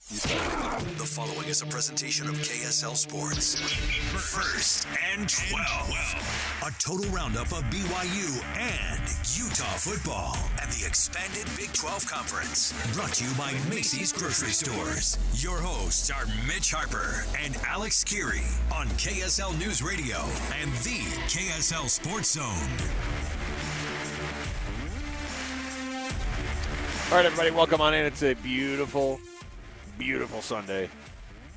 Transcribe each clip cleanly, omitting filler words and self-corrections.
The following is a presentation of KSL Sports. First and 12. A total roundup of BYU and Utah football and the expanded Big 12 Conference. Brought to you by Macy's Grocery Stores. Your hosts are Mitch Harper and Alex Kirry on KSL News Radio and the KSL Sports Zone. All right, everybody, welcome on in. It's a beautiful Sunday.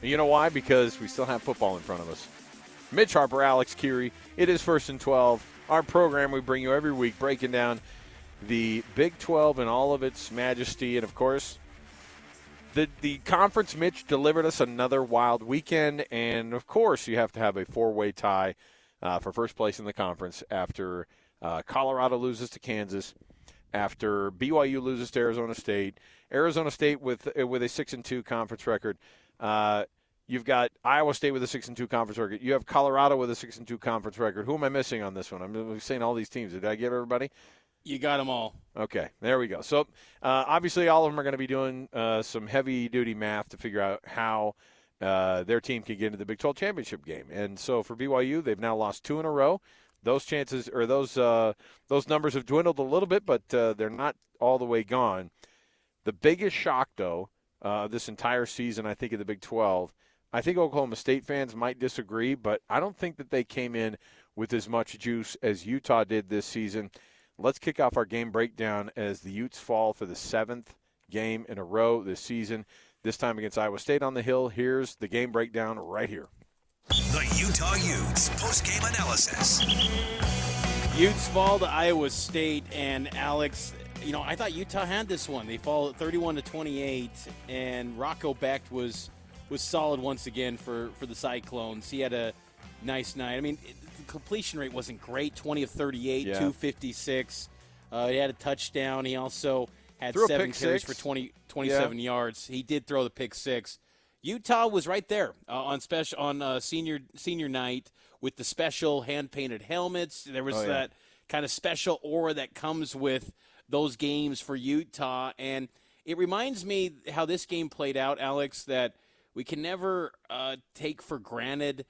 And you know why? Because we still have football in front of us. Mitch Harper, Alex Kirry. It is First and 12. Our program we bring you every week, breaking down the Big 12 in all of its majesty. And, of course, the conference, Mitch, delivered us another wild weekend. And, of course, you have to have a four-way tie for first place in the conference after Colorado loses to Kansas, after BYU loses to Arizona State with a 6-2 conference record. You've got Iowa State with a 6-2 conference record. You have Colorado with a 6-2 conference record. Who am I missing on this one? I'm saying all these teams. Did I get everybody? You got them all. Okay, there we go. So obviously all of them are going to be doing some heavy-duty math to figure out how their team can get into the Big 12 championship game. And so for BYU, they've now lost 2 in a row. Those chances or those numbers have dwindled a little bit, but they're not all the way gone. The biggest shock, though, this entire season, I think, of the Big 12, I think Oklahoma State fans might disagree, but I don't think that they came in with as much juice as Utah did this season. Let's kick off our game breakdown as the Utes fall for the 7th game in a row this season, this time against Iowa State on the Hill. Here's the game breakdown right here. The Utah Utes post-game analysis. Utes fall to Iowa State, and Alex, I thought Utah had this one. They fall 31-28, and Rocco Becht was solid once again for the Cyclones. He had a nice night. I mean, the completion rate wasn't great, 20 of 38, 256. He had a touchdown. He also had 7 carries for 27 yards. He did throw the pick six. Utah was right there on senior night with the special hand-painted helmets. There was that kind of special aura that comes with those games for Utah. And it reminds me how this game played out, Alex, that we can never take for granted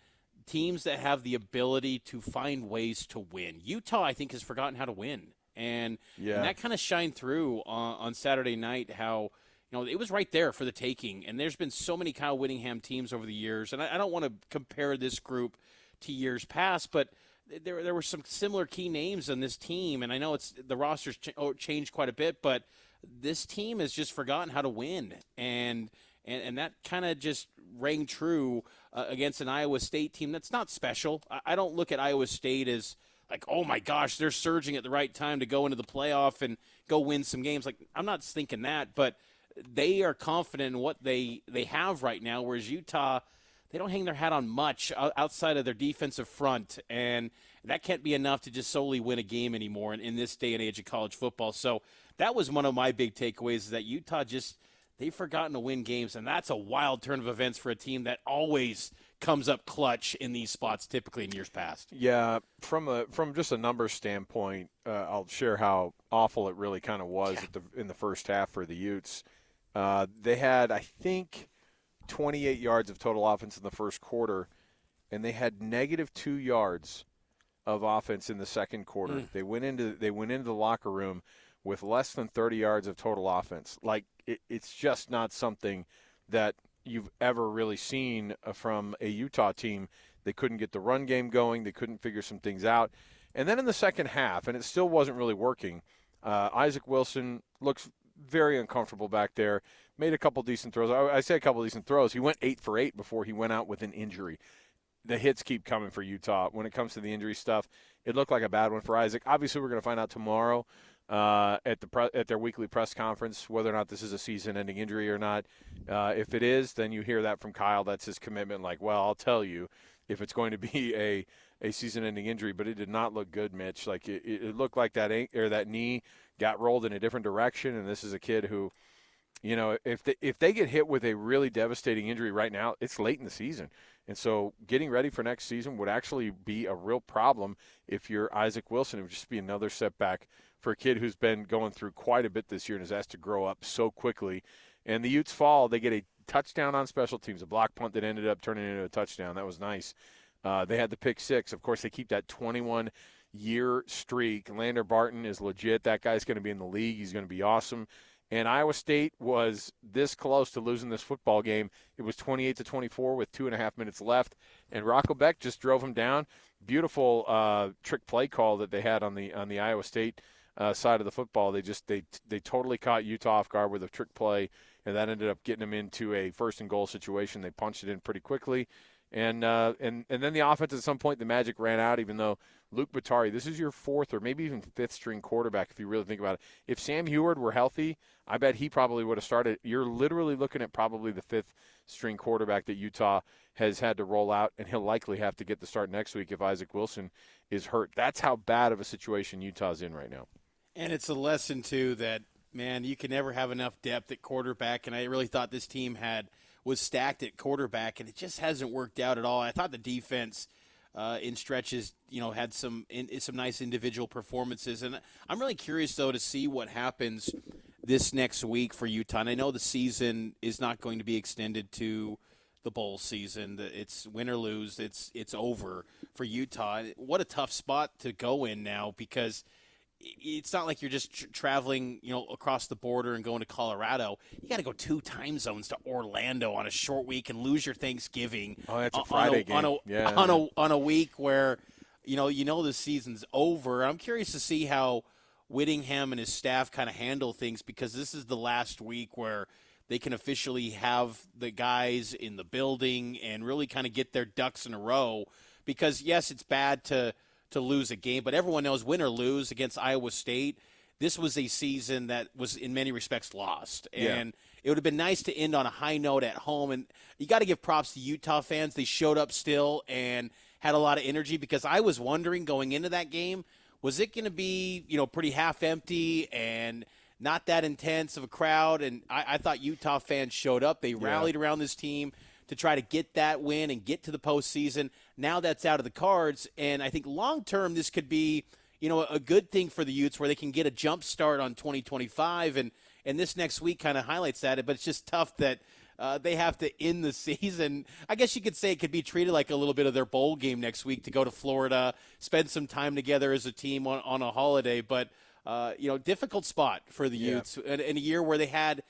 teams that have the ability to find ways to win. Utah, I think, has forgotten how to win. And that kind of shined through on Saturday night, how it was right there for the taking. And there's been so many Kyle Whittingham teams over the years. And I don't want to compare this group to years past, but there were some similar key names on this team. And I know the roster's changed quite a bit, but this team has just forgotten how to win. And that kind of just rang true against an Iowa State team that's not special. I don't look at Iowa State as like, oh my gosh, they're surging at the right time to go into the playoff and go win some games. Like, I'm not thinking that, but they are confident in what they have right now, whereas Utah, they don't hang their hat on much outside of their defensive front, and that can't be enough to just solely win a game anymore in this day and age of college football. So that was one of my big takeaways, is that Utah they've forgotten to win games, and that's a wild turn of events for a team that always comes up clutch in these spots typically in years past. Yeah, from just a numbers standpoint, I'll share how awful it really kind of was in the first half for the Utes. They had, I think, 28 yards of total offense in the first quarter, and they had -2 yards of offense in the second quarter. They went into the locker room with less than 30 yards of total offense. Like, it's just not something that you've ever really seen from a Utah team. They couldn't get the run game going. They couldn't figure some things out. And then in the second half, and it still wasn't really working, Isaac Wilson looks very uncomfortable back there, made a couple decent throws. I say a couple decent throws. He went 8 for 8 before he went out with an injury. The hits keep coming for Utah. When it comes to the injury stuff, it looked like a bad one for Isaac. Obviously, we're going to find out tomorrow at their weekly press conference whether or not this is a season-ending injury or not. If it is, then you hear that from Kyle. That's his commitment. Like, well, I'll tell you if it's going to be a season-ending injury. But it did not look good, Mitch. Like, it looked like that knee got rolled in a different direction, and this is a kid who, if they get hit with a really devastating injury right now, it's late in the season. And so getting ready for next season would actually be a real problem if you're Isaac Wilson. It would just be another setback for a kid who's been going through quite a bit this year and has asked to grow up so quickly. And the Utes fall. They get a touchdown on special teams, a block punt that ended up turning into a touchdown. That was nice. They had the pick six. Of course, they keep that 21-year streak. Lander Barton is legit. That guy's going to be in the league. He's going to be awesome. And Iowa State was this close to losing this football game. It was 28-24 with 2.5 minutes left, and Rocco Beck just drove him down. Beautiful trick play call that they had on the Iowa State side of the football. They totally caught Utah off guard with a trick play, and that ended up getting them into a first and goal situation. They punched it in pretty quickly, and then the offense at some point the magic ran out. Even though Luke Batari, this is your fourth or maybe even fifth string quarterback if you really think about it. If Sam Heward were healthy, I bet he probably would have started. You're literally looking at probably the fifth string quarterback that Utah has had to roll out, and he'll likely have to get the start next week if Isaac Wilson is hurt. That's how bad of a situation Utah's in right now. And it's a lesson, too, that, man, you can never have enough depth at quarterback, and I really thought this team was stacked at quarterback, and it just hasn't worked out at all. I thought the defense in stretches, had some nice individual performances, and I'm really curious, though, to see what happens this next week for Utah. And I know the season is not going to be extended to the bowl season. It's win or lose. It's over for Utah. What a tough spot to go in now, because it's not like you're just traveling, across the border and going to Colorado. You got to go 2 time zones to Orlando on a short week and lose your Thanksgiving. Oh, that's a Friday game. On a week where, the season's over. I'm curious to see how Whittingham and his staff kind of handle things, because this is the last week where they can officially have the guys in the building and really kind of get their ducks in a row. Because, yes, it's bad to lose a game, but everyone knows, win or lose against Iowa State, this was a season that was in many respects lost. And it would have been nice to end on a high note at home. And you got to give props to Utah fans. They showed up still and had a lot of energy, because I was wondering going into that game, was it going to be, pretty half empty and not that intense of a crowd? And I thought Utah fans showed up. They rallied around this team to try to get that win and get to the postseason. Now that's out of the cards, and I think long-term this could be, a good thing for the Utes, where they can get a jump start on 2025, and this next week kind of highlights that. But it's just tough that they have to end the season. I guess you could say it could be treated like a little bit of their bowl game next week, to go to Florida, spend some time together as a team on a holiday. But, difficult spot for the Utes in a year where they had,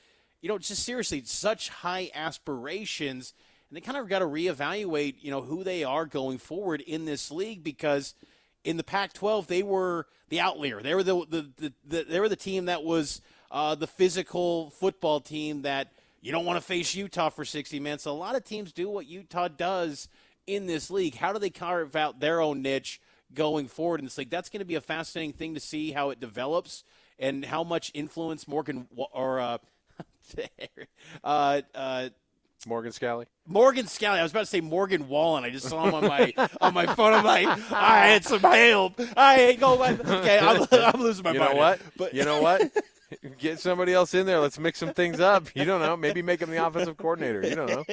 just seriously such high aspirations. And they kind of got to reevaluate, who they are going forward in this league, because in the Pac-12 they were the outlier. They were they were the team that was the physical football team that you don't want to face Utah for 60 minutes. A lot of teams do what Utah does in this league. How do they carve out their own niche going forward in this league? That's going to be a fascinating thing to see how it develops and how much influence Morgan Scalley. Morgan Scalley. I was about to say Morgan Wallen. I just saw him on my phone. I'm like, I had some help. Okay, I'm losing my mind. You know what? Get somebody else in there. Let's mix some things up. You don't know. Maybe make him the offensive coordinator. You don't know.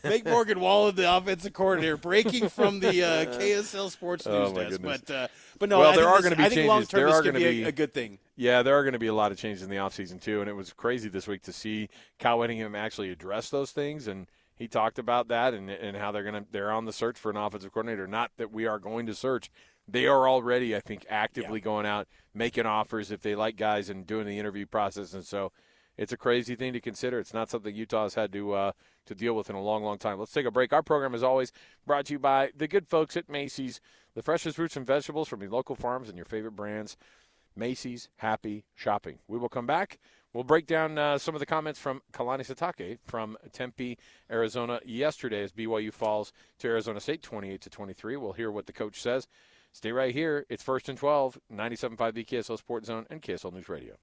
Make Morgan Wallen the offensive coordinator. Breaking from the KSL Sports News desk. But no, there are going to be changes. I think long-term this could be a good thing. Yeah, there are going to be a lot of changes in the offseason, too. And it was crazy this week to see Kyle Whittingham actually address those things. And he talked about that and how they're on the search for an offensive coordinator. Not that we are going to search. They are already, I think, actively going out, making offers if they like guys and doing the interview process. And so it's a crazy thing to consider. It's not something Utah has had to deal with in a long, long time. Let's take a break. Our program, as always, brought to you by the good folks at Macy's. The freshest fruits and vegetables from your local farms and your favorite brands. Macy's, happy shopping. We will come back. We'll break down some of the comments from Kalani Sitake from Tempe, Arizona yesterday as BYU falls to Arizona State 28-23. We'll hear what the coach says. Stay right here. It's First and 12, 97.5 the KSL Sports Zone and KSL News Radio.